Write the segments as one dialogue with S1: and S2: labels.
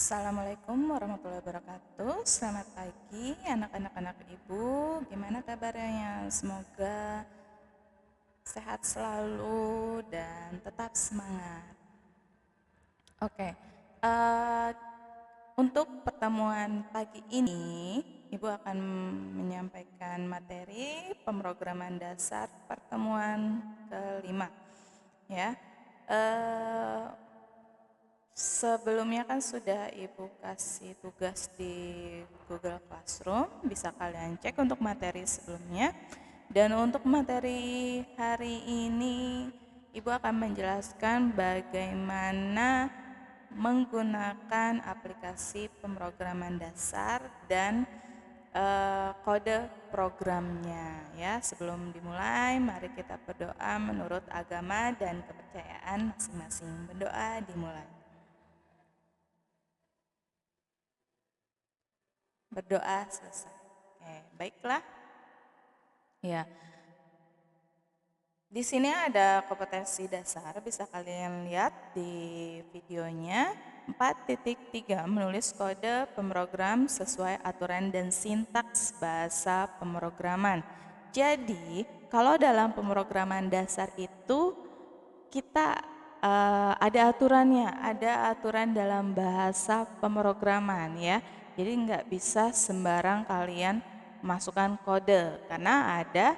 S1: Assalamualaikum warahmatullahi wabarakatuh. Selamat pagi anak-anak ibu. Gimana kabarnya? Semoga sehat selalu dan tetap semangat. Oke, eh, untuk pertemuan pagi ini, Ibu akan menyampaikan materi pemrograman dasar pertemuan kelima. Ya, eh, sebelumnya kan sudah Ibu kasih tugas di Google Classroom, bisa kalian cek untuk materi sebelumnya. Dan untuk materi hari ini, Ibu akan menjelaskan bagaimana menggunakan aplikasi pemrograman dasar dan kode programnya ya. Sebelum dimulai, mari kita berdoa menurut agama dan kepercayaan masing-masing. Berdoa dimulai. Berdoa selesai. Oke, baiklah. Ya, di sini ada kompetensi dasar, bisa kalian lihat di videonya. 4.3 menulis kode pemrogram sesuai aturan dan sintaks bahasa pemrograman. Jadi, kalau dalam pemrograman dasar itu kita ada aturannya, ada aturan dalam bahasa pemrograman ya. Jadi nggak bisa sembarang kalian masukkan kode karena ada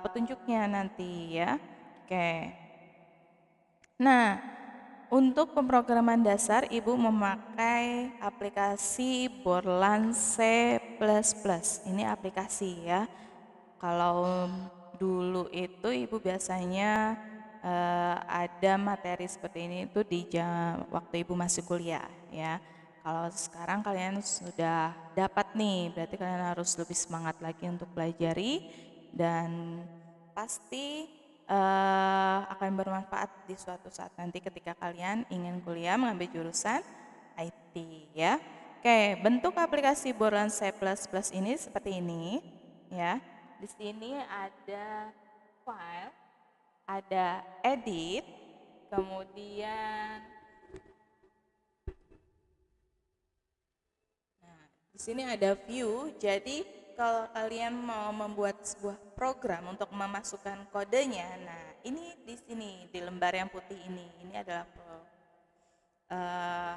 S1: petunjuknya nanti ya. Oke. Nah, untuk pemrograman dasar Ibu memakai aplikasi Borland C++. Ini aplikasi ya. Kalau dulu itu Ibu biasanya ada materi seperti ini itu di waktu Ibu masih kuliah ya. Kalau sekarang kalian sudah dapat nih, berarti kalian harus lebih semangat lagi untuk pelajari dan pasti akan bermanfaat di suatu saat nanti ketika kalian ingin kuliah mengambil jurusan IT ya. Oke, bentuk aplikasi Borland C++ ini seperti ini ya. Di sini ada file, ada edit, kemudian di sini ada view. Jadi kalau kalian mau membuat sebuah program untuk memasukkan kodenya, nah ini di sini di lembar yang putih ini adalah uh,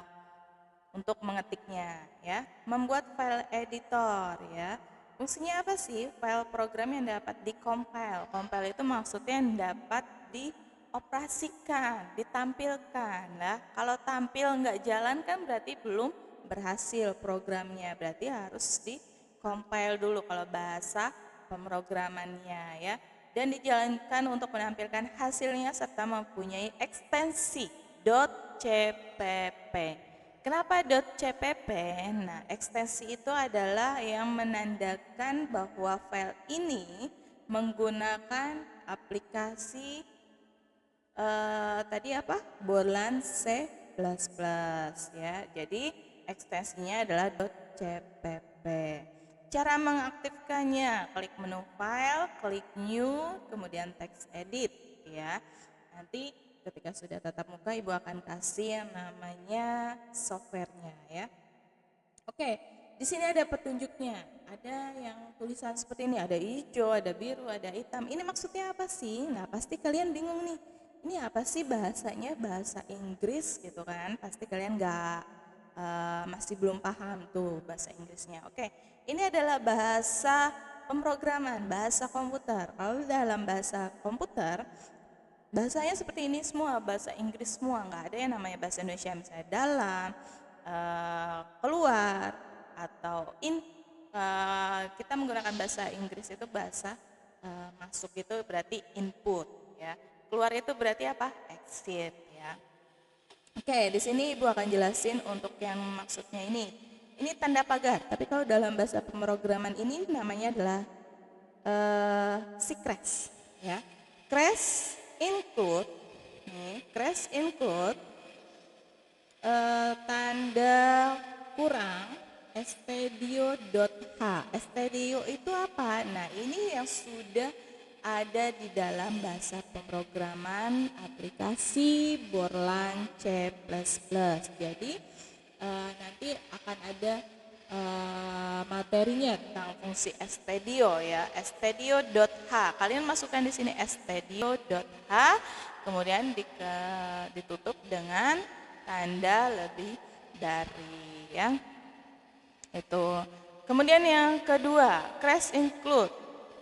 S1: untuk mengetiknya ya. Membuat file editor ya. Fungsinya apa sih? File program yang dapat dikompil. Compile itu maksudnya yang dapat dioperasikan, ditampilkan. Nah, kalau tampil nggak jalan kan berarti belum berhasil programnya. Berarti harus dikompil dulu kalau bahasa pemrogramannya ya. Dan dijalankan untuk menampilkan hasilnya serta mempunyai ekstensi .cpp. Kenapa .cpp? Nah, ekstensi itu adalah yang menandakan bahwa file ini menggunakan aplikasi tadi apa? Borland C++ ya. Jadi ekstensinya adalah .cpp. Cara mengaktifkannya, klik menu file, klik new, kemudian text edit ya. Nanti ketika sudah tatap muka Ibu akan kasih yang namanya softwarenya ya. Oke, di sini ada petunjuknya. Ada yang tulisan seperti ini, ada hijau, ada biru, ada hitam. Ini maksudnya apa sih? Nah, pasti kalian bingung nih. Ini apa sih bahasanya? Bahasa Inggris gitu kan? Pasti kalian nggak masih belum paham tuh bahasa Inggrisnya. Oke, ini adalah bahasa pemrograman, bahasa komputer. Kalau dalam bahasa komputer, bahasanya seperti ini semua, bahasa Inggris semua, nggak ada yang namanya bahasa Indonesia. Misalnya dalam, keluar, atau kita menggunakan bahasa Inggris itu bahasa masuk itu berarti input ya. Keluar itu berarti apa? Exit ya. Oke, di sini Ibu akan jelasin untuk yang maksudnya ini. Ini tanda pagar, tapi kalau dalam bahasa pemrograman ini namanya adalah si crash ya. Crash include nih, crash include tanda kurang stdio.h. Stdio itu apa? Nah, ini yang sudah ada di dalam bahasa pemrograman aplikasi Borland C++. Jadi nanti akan ada materinya tentang fungsi stdio ya, stdio.h. Kalian masukkan di sini stdio.h, kemudian ditutup dengan tanda lebih dari ya. Itu. Kemudian yang kedua, crash include.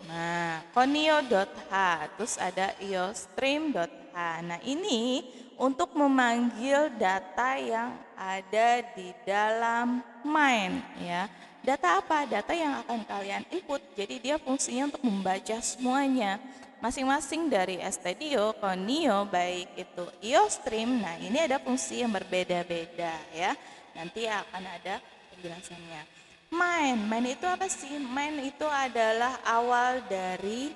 S1: Nah, conio.h, terus ada iostream.h. Nah, ini untuk memanggil data yang ada di dalam main ya. Data apa? Data yang akan kalian input. Jadi dia fungsinya untuk membaca semuanya. Masing-masing dari stdio, conio, baik itu iostream. Nah, ini ada fungsi yang berbeda-beda ya. Nanti akan ada penjelasannya. Main itu apa sih? Main itu adalah awal dari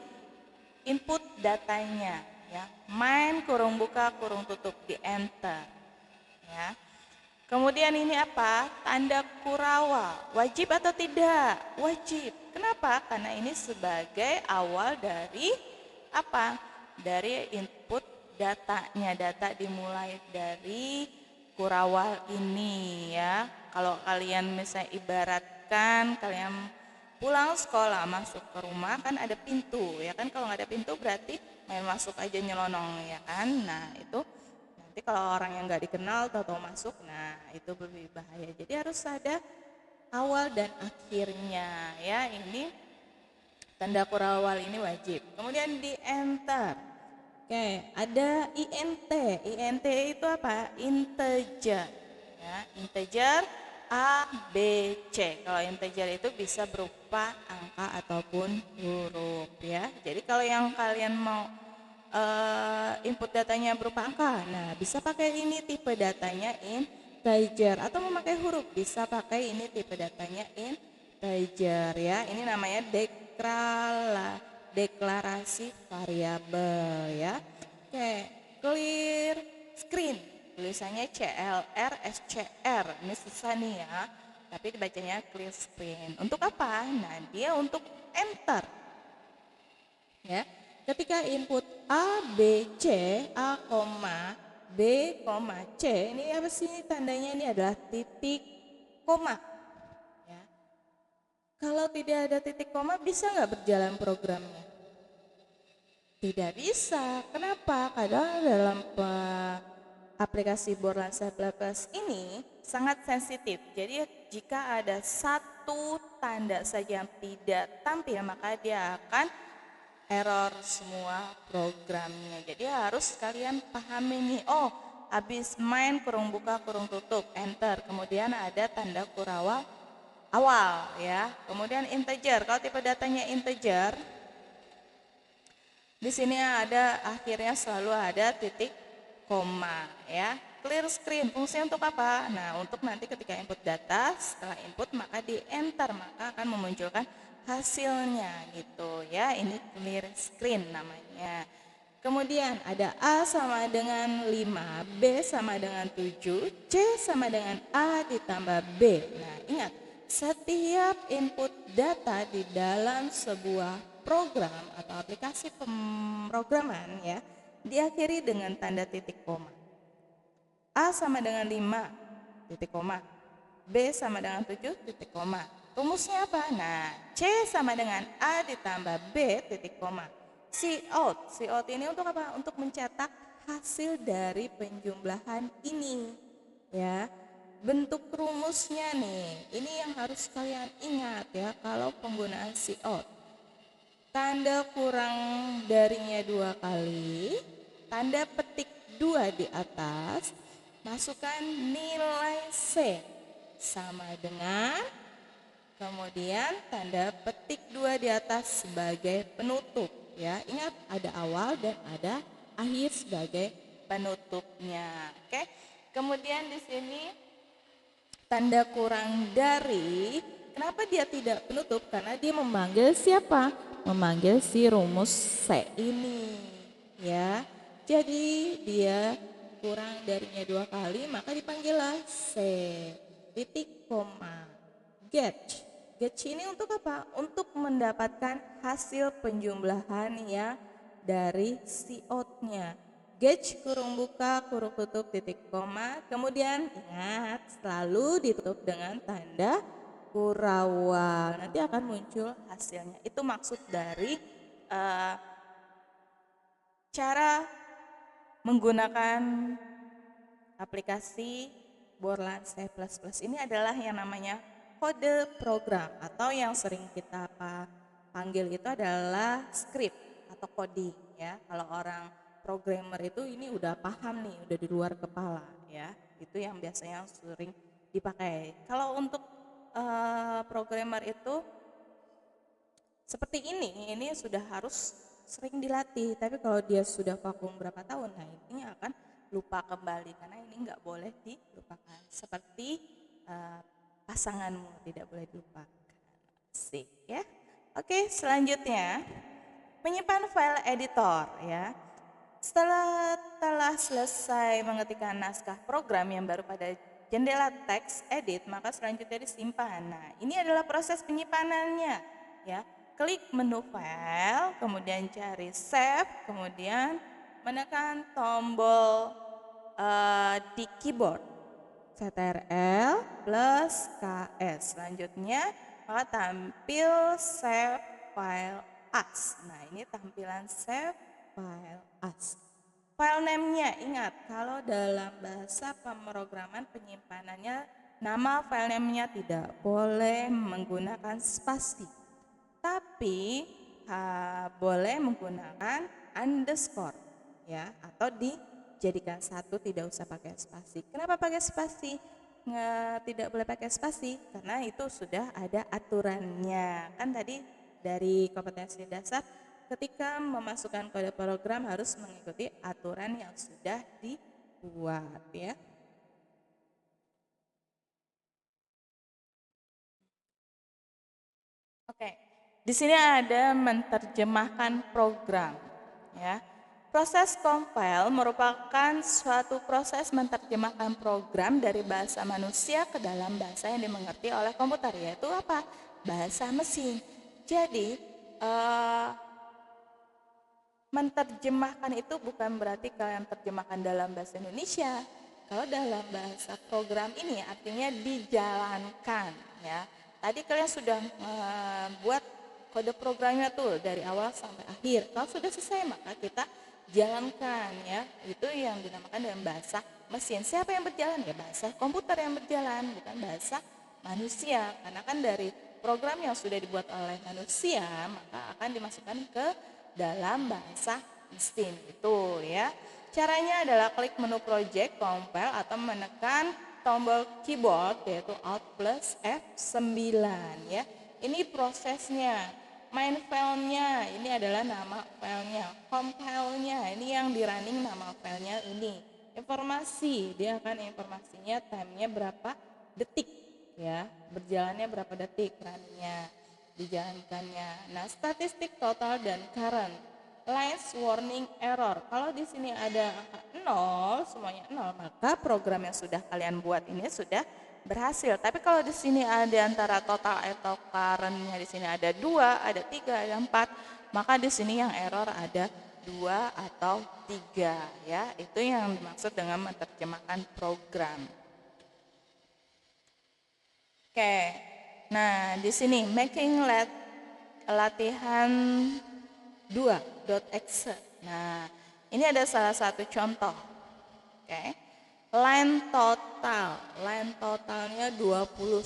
S1: input datanya ya. Main kurung buka kurung tutup, di enter ya. Kemudian ini apa? Tanda kurawal. Wajib atau tidak? Wajib. Kenapa? Karena ini sebagai awal dari apa? Dari input datanya. Data dimulai dari kurawal ini ya. Kalau kalian misalnya ibaratkan kalian pulang sekolah masuk ke rumah kan ada pintu ya kan, kalau nggak ada pintu berarti main masuk aja nyelonong ya kan. Nah itu nanti kalau orang yang nggak dikenal tahu-tahu masuk, nah itu lebih bahaya. Jadi harus ada awal dan akhirnya ya. Ini tanda kurawal ini wajib. Kemudian di enter. Oke, ada int. Int itu apa? Integer. Ya, integer A, B, C. Kalau integer itu bisa berupa angka ataupun huruf ya. Jadi kalau yang kalian mau input datanya berupa angka, nah bisa pakai ini tipe datanya integer, atau memakai huruf bisa pakai ini tipe datanya integer ya. Ini namanya deklarasi variabel ya. Oke, clear screen, tulisannya CLR SCR. Ini susah nih ya, tapi dibacanya clear screen. Untuk apa? Nah, dia untuk enter ya. Ketika input A, B, C, A, B, C, ini apa sih tandanya? Ini adalah titik koma ya. Kalau tidak ada titik koma, bisa nggak berjalan programnya? Tidak bisa. Kenapa? Karena dalam aplikasi Borland C++ ini sangat sensitif. Jadi jika ada satu tanda saja yang tidak tampil, maka dia akan error semua programnya. Jadi harus kalian pahami nih. Oh, habis main kurung buka kurung tutup, enter. Kemudian ada tanda kurawal awal ya. Kemudian integer. Kalau tipe datanya integer, di sini ada akhirnya selalu ada titik koma ya. Clear screen fungsinya untuk apa? Nah, untuk nanti ketika input data, setelah input maka di enter, maka akan memunculkan hasilnya gitu ya. Ini clear screen namanya. Kemudian ada A sama dengan 5, B sama dengan 7, C sama dengan A ditambah B. Nah, ingat, setiap input data di dalam sebuah program atau aplikasi pemrograman ya, diakhiri dengan tanda titik koma. A sama dengan 5, titik koma. B sama dengan 7, titik koma. Rumusnya apa? Nah, C sama dengan A ditambah B, titik koma. Cout ini untuk apa? Untuk mencetak hasil dari penjumlahan ini ya. Bentuk rumusnya nih, ini yang harus kalian ingat ya kalau penggunaan cout. Tanda kurang darinya 2 kali, tanda petik 2 di atas, masukkan nilai C sama dengan, kemudian tanda petik 2 di atas sebagai penutup ya. Ingat ada awal dan ada akhir sebagai penutupnya. Oke. Kemudian di sini tanda kurang dari, kenapa dia tidak penutup? Karena dia memanggil siapa? Memanggil si rumus C ini ya. Jadi dia kurang darinya 2 kali, maka dipanggillah C titik koma. Get ini untuk apa? Untuk mendapatkan hasil penjumlahan ya dari cout-nya. Gauge kurung buka, kurung tutup, titik koma. Kemudian ingat selalu ditutup dengan tanda kurawal. Nanti akan muncul hasilnya. Itu maksud dari eh, cara menggunakan aplikasi Borland C++ ini adalah yang namanya kode program atau yang sering kita panggil itu adalah script atau coding ya. Kalau orang programmer itu ini udah paham nih, udah di luar kepala ya. Itu yang biasanya sering dipakai. Kalau untuk programmer itu seperti ini sudah harus sering dilatih. Tapi kalau dia sudah vakum berapa tahun, nah ini akan lupa kembali karena ini nggak boleh dilupakan. Seperti pasanganmu tidak boleh dilupakan. Asik ya. Oke, selanjutnya menyimpan file editor ya. Setelah telah selesai mengetikkan naskah program yang baru pada jendela teks edit, maka selanjutnya disimpan. Nah, ini adalah proses penyimpanannya ya. Klik menu file, kemudian cari save, kemudian menekan tombol di keyboard CTRL plus KS. Selanjutnya maka tampil save file as. Nah, ini tampilan save file as. File name-nya ingat kalau dalam bahasa pemrograman penyimpanannya nama file name-nya tidak boleh menggunakan spasi. Tapi boleh menggunakan underscore ya atau dijadikan satu, tidak usah pakai spasi. Kenapa pakai spasi? Tidak boleh pakai spasi karena itu sudah ada aturannya. Kan tadi dari kompetensi dasar ketika memasukkan kode program harus mengikuti aturan yang sudah dibuat ya. Oke. Di sini ada menerjemahkan program ya. Proses compile merupakan suatu proses menerjemahkan program dari bahasa manusia ke dalam bahasa yang dimengerti oleh komputer, yaitu apa? Bahasa mesin. Jadi menerjemahkan itu bukan berarti kalian terjemahkan dalam bahasa Indonesia. Kalau dalam bahasa program ini artinya dijalankan ya. Tadi kalian sudah buat kode programnya tuh dari awal sampai akhir. Kalau sudah selesai maka kita jalankan ya. Itu yang dinamakan dalam bahasa mesin. Siapa yang berjalan? Ya bahasa komputer yang berjalan, bukan bahasa manusia. Karena kan dari program yang sudah dibuat oleh manusia maka akan dimasukkan ke dalam bahasa mesin itu ya. Caranya adalah klik menu project, compile atau menekan tombol keyboard yaitu Alt plus F9 ya. Ini prosesnya. Main filenya ini adalah nama filenya. Compile-nya ini yang di running nama filenya ini. Informasi, dia akan informasinya time-nya berapa detik ya. Berjalannya berapa detik runningnya, dijalankannya. Nah, statistik total dan current lines warning error. Kalau di sini ada angka 0, semuanya 0, maka program yang sudah kalian buat ini sudah berhasil. Tapi kalau di sini ada antara total atau currentnya di sini ada 2, ada 3, ada 4, maka di sini yang error ada 2 atau 3 ya. Itu yang dimaksud dengan menerjemahkan program. Oke. Nah, di sini making latihan 2.exe. Nah, ini ada salah satu contoh. Oke. Line totalnya 21,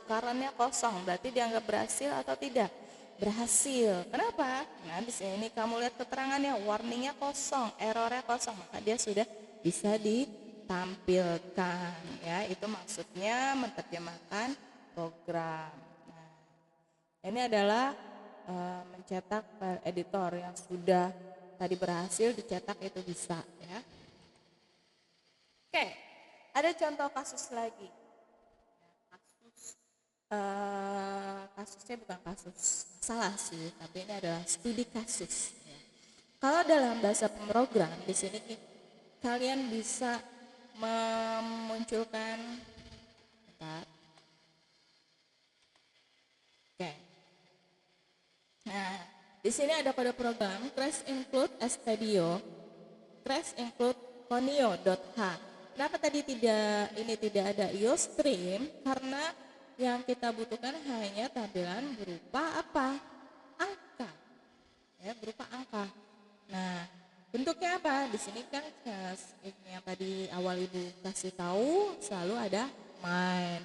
S1: karena kosong, berarti dianggap berhasil atau tidak? Berhasil. Kenapa? Nah, di sini kamu lihat keterangannya, warningnya kosong, errornya kosong, maka dia sudah bisa ditampilkan. Ya, itu maksudnya menerjemahkan program. Nah, ini adalah mencetak file editor yang sudah tadi berhasil dicetak itu bisa ya. Oke, ada contoh kasus lagi. Kasusnya bukan kasus salah sih, tapi ini adalah studi kasus. Ya. Kalau dalam bahasa pemrogram di sini kalian bisa memunculkan. Oke. Nah, di sini ada kode program crash include studio crash include conio.h. Kenapa tadi tidak ada iostream? Karena yang kita butuhkan hanya tampilan berupa apa? Angka. Ya, berupa angka. Nah, bentuknya apa? Di sini kan yang tadi awal Ibu kasih tahu selalu ada main.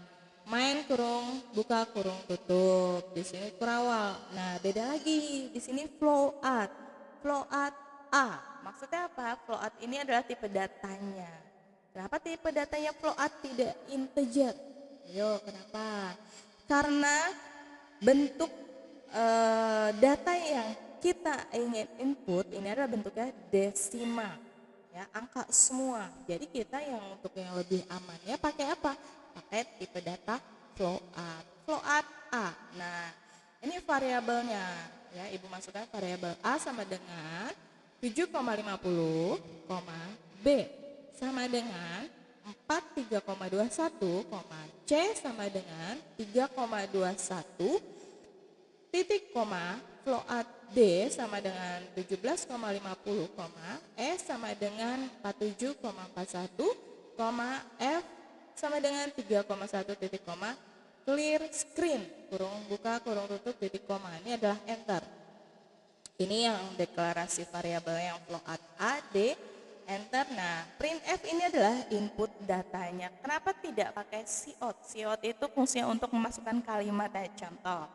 S1: Main kurung buka kurung tutup. Di sini kurawal. Nah, beda lagi. Di sini float. Float A. Maksudnya apa? Float ini adalah tipe datanya. Kenapa tipe datanya float tidak integer? Ayo, kenapa? Karena bentuk data yang kita ingin input ini adalah bentuknya desimal, ya, angka semua. Jadi kita yang untuk yang lebih amannya pakai apa? Pakai tipe data float. Float A. Nah, ini variabelnya, ya. Ibu masukkan variabel A sama dengan 7,50, B sama dengan 43,21, C sama dengan 3,21, titik koma, float D sama dengan 17,50, E sama dengan 47,41, F sama dengan 3,1 titik koma, clear screen, kurung buka, kurung tutup, titik koma. Ini adalah enter. Ini yang deklarasi variabel yang float A, D, enter. Nah, printf ini adalah input datanya. Kenapa tidak pakai cout? Cout itu fungsinya untuk memasukkan kalimat. Contoh,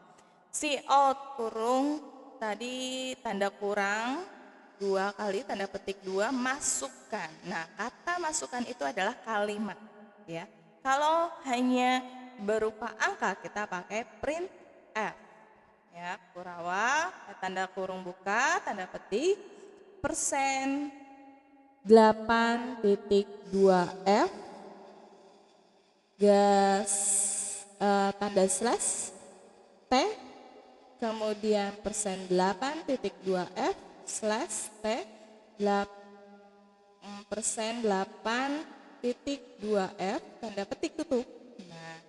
S1: cout kurung tadi tanda kurang 2 kali tanda petik 2 masukkan. Nah, kata masukkan itu adalah kalimat, ya. Kalau hanya berupa angka kita pakai printf, ya, kurawal tanda kurung buka tanda petik persen 8.2f gas tanda slash T, kemudian persen 8.2f slash T persen 8.2f tanda petik tutup. Nah,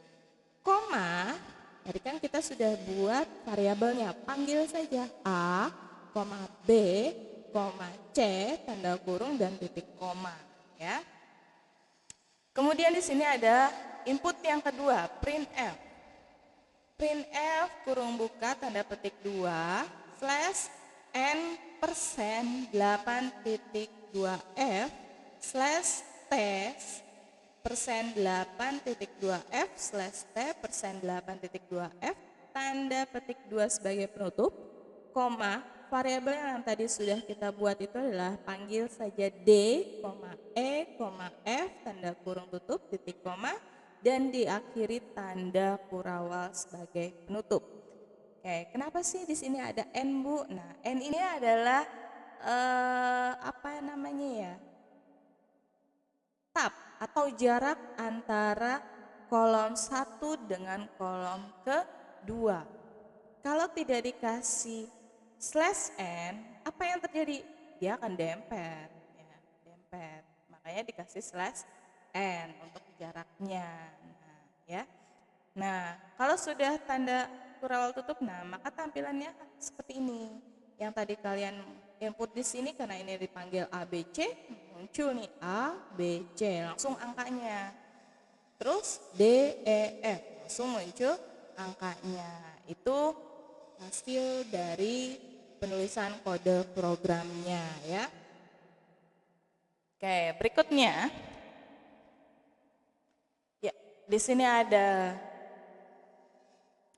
S1: koma, tadi kan kita sudah buat variabelnya, panggil saja A, B, C, tanda kurung dan titik koma, ya. Kemudian di sini ada input yang kedua, printf. Printf kurung buka tanda petik 2 slash n persen 8.2f slash t persen 8.2f slash t persen 8.2f tanda petik 2 sebagai penutup, koma, variabel yang tadi sudah kita buat itu adalah panggil saja D, E, F, tanda kurung tutup, titik koma, dan diakhiri tanda kurawal sebagai penutup. Oke, kenapa sih di sini ada N, Bu? Nah, N ini adalah apa namanya ya? Tab atau jarak antara kolom 1 dengan kolom kedua. Kalau tidak dikasih slash n, apa yang terjadi? Dia akan dempet, ya, dempet. Makanya dikasih slash n untuk jaraknya. Nah, ya. Nah, kalau sudah tanda kurawal tutup, nah maka tampilannya seperti ini. Yang tadi kalian input di sini karena ini dipanggil ABC, muncul nih A, B, C, langsung angkanya. Terus D, E, F, langsung muncul angkanya. Itu hasil dari penulisan kode programnya, ya. Oke, berikutnya. Ya, di sini ada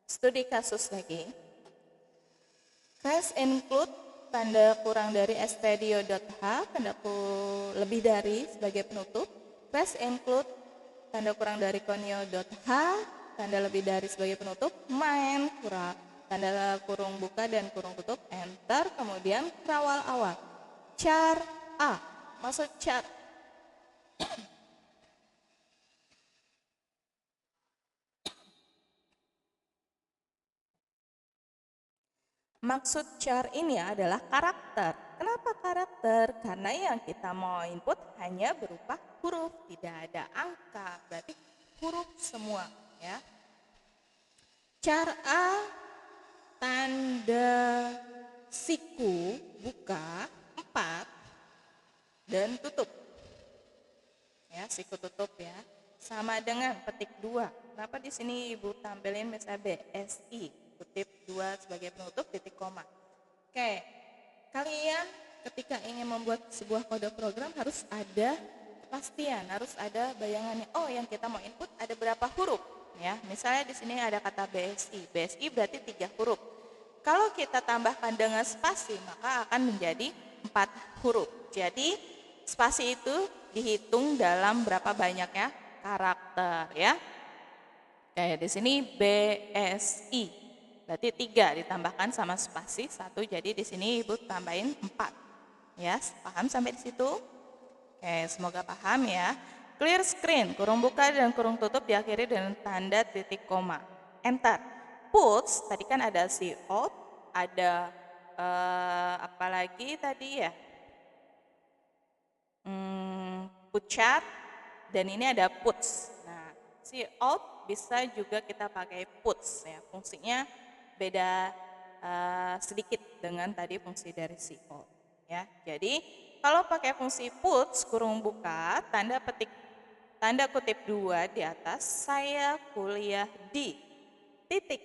S1: studi kasus lagi. Crash include tanda kurang dari stdio.h, tanda lebih dari sebagai penutup. Crash include tanda kurang dari conio.h, tanda lebih dari sebagai penutup. Main kurang tanda kurung buka dan kurung tutup, enter, kemudian kerawal awal. Char A, maksud char maksud char ini adalah karakter. Kenapa karakter? Karena yang kita mau input hanya berupa huruf, tidak ada angka, berarti huruf semua, ya. Char A, tanda siku buka 4, dan tutup. Ya, siku tutup ya. Sama dengan petik 2. Kenapa di sini Ibu tampilin misalnya BSI, kutip 2 sebagai penutup, titik koma. Oke, kalian ketika ingin membuat sebuah kode program harus ada kepastian, harus ada bayangannya. Oh, yang kita mau input ada berapa huruf? Ya, misalnya di sini ada kata BSI. BSI berarti 3 huruf. Kalau kita tambahkan dengan spasi, maka akan menjadi 4 huruf. Jadi, spasi itu dihitung dalam berapa banyaknya karakter ya. Kayak di sini BSI. Berarti 3 ditambahkan sama spasi 1, jadi di sini Ibu tambahin 4. Ya, paham sampai di situ? Oke, semoga paham ya. Clear screen, kurung buka dan kurung tutup diakhiri dengan tanda titik koma. Enter. Puts, tadi kan ada cout, ada apa lagi tadi ya? Pucat, dan ini ada puts. Nah, cout bisa juga kita pakai puts ya. Fungsinya beda sedikit dengan tadi fungsi dari cout ya. Jadi kalau pakai fungsi puts kurung buka tanda kutip 2 di atas, saya kuliah di titik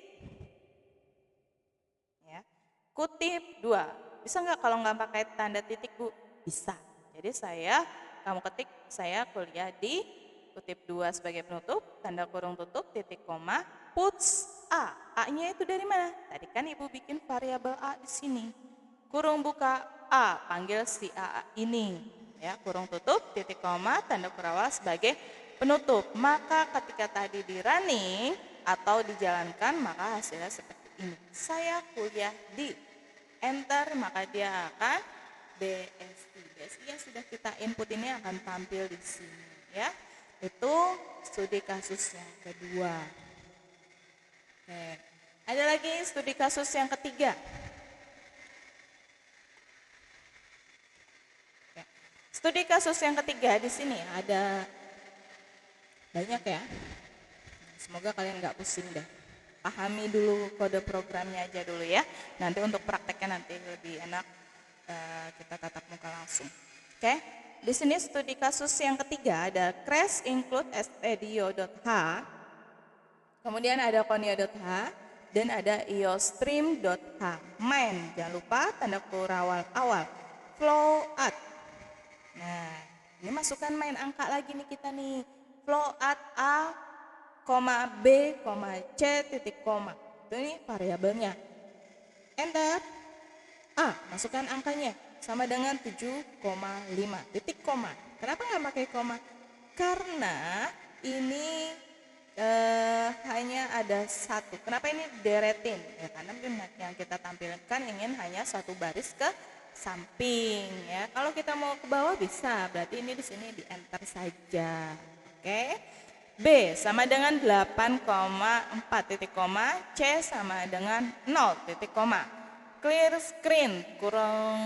S1: ya. Kutip 2. Bisa nggak kalau nggak pakai tanda titik, Bu? Bisa. Jadi kamu ketik saya kuliah di kutip 2 sebagai penutup, tanda kurung tutup, titik koma, puts A. A-nya itu dari mana? Tadi kan Ibu bikin variabel A di sini. Kurung buka A, panggil si A ini. Ya, kurung tutup, titik koma, tanda kurawal sebagai penutup. Maka ketika tadi di running atau dijalankan, maka hasilnya seperti ini. Saya kuliah di enter, maka dia akan BSI. BSI yang sudah kita input ini akan tampil di sini ya. Itu studi kasus yang kedua. Oke. Ada lagi studi kasus yang ketiga. Oke. Studi kasus yang ketiga di sini ada banyak ya. Semoga kalian nggak pusing deh. Pahami dulu kode programnya aja dulu ya. Nanti untuk prakteknya nanti lebih enak kita tatap muka langsung. Oke. Di sini studi kasus yang ketiga ada crash include stdio.h, kemudian ada conio.h, dan ada iostream.h. Main, jangan lupa tanda kurawal awal. Flow at. Nah, ini masukkan main angka lagi nih kita nih. Flow at A, B, C, titik koma. Itu ini variabelnya. Enter. A, masukkan angkanya. Sama dengan 7,5, titik koma. Kenapa nggak pakai koma? Karena ini hanya ada satu. Kenapa ini deretin? Ya, karena yang kita tampilkan ingin hanya satu baris ke samping ya. Kalau kita mau ke bawah bisa, berarti ini di sini di enter saja. Oke. B sama dengan 8,4 titik koma, C sama dengan 0 titik koma. Clear screen, kurung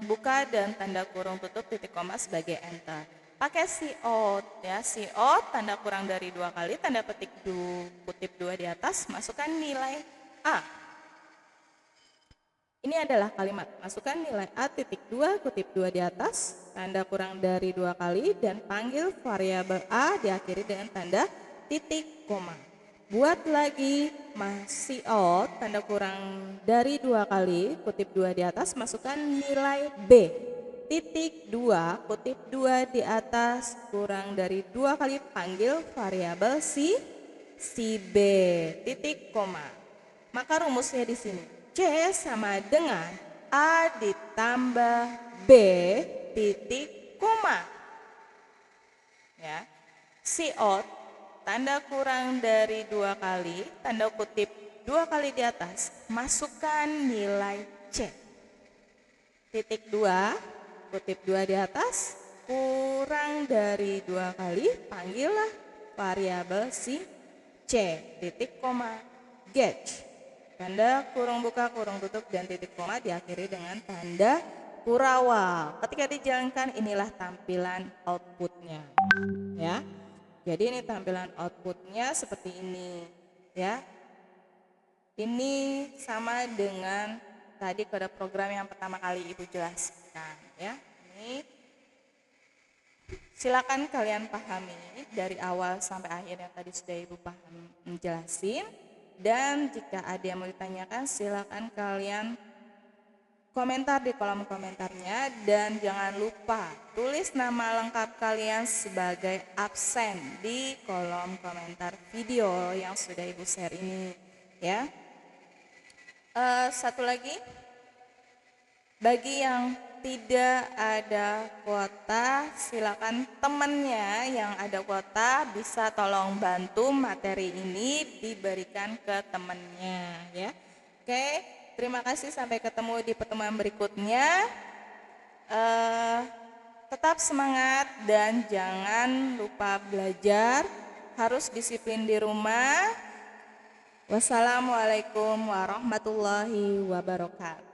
S1: buka dan tanda kurung tutup titik koma sebagai enter. Pakai cout ya, cout tanda kurang dari 2 kali, tanda petik kutip 2 di atas, masukkan nilai A. Ini adalah kalimat, masukkan nilai A titik 2 kutip 2 di atas, tanda kurang dari 2 kali, dan panggil variabel A diakhiri dengan tanda titik koma. Buat lagi cout tanda kurang dari 2 kali, kutip 2 di atas, masukkan nilai B. Titik 2, kutip 2 di atas, kurang dari 2 kali, panggil variabel si B. Titik koma. Maka rumusnya di sini. C sama dengan A ditambah B titik koma. Ya. Cout tanda kurang dari 2 kali, tanda kutip 2 kali di atas, masukkan nilai C. Titik 2, kutip 2 di atas, kurang dari 2 kali, panggillah variabel si C. Titik koma, get. Tanda kurung buka, kurung tutup, dan titik koma diakhiri dengan tanda kurawal. Ketika dijalankan, inilah tampilan outputnya. Ya. Jadi ini tampilan outputnya seperti ini ya. Ini sama dengan tadi kode program yang pertama kali Ibu jelaskan ya. Ini Silakan kalian pahami dari awal sampai akhir yang tadi sudah Ibu paham menjelasin. Dan jika ada yang mau ditanyakan, silakan kalian komentar di kolom komentarnya. Dan jangan lupa tulis nama lengkap kalian sebagai absen di kolom komentar video yang sudah Ibu share ini, ya. Satu lagi, bagi yang tidak ada kuota, silakan temannya yang ada kuota bisa tolong bantu materi ini diberikan ke temannya, ya. Oke, terima kasih, sampai ketemu di pertemuan berikutnya. Tetap semangat dan jangan lupa belajar, harus disiplin di rumah. Wassalamualaikum warahmatullahi wabarakatuh.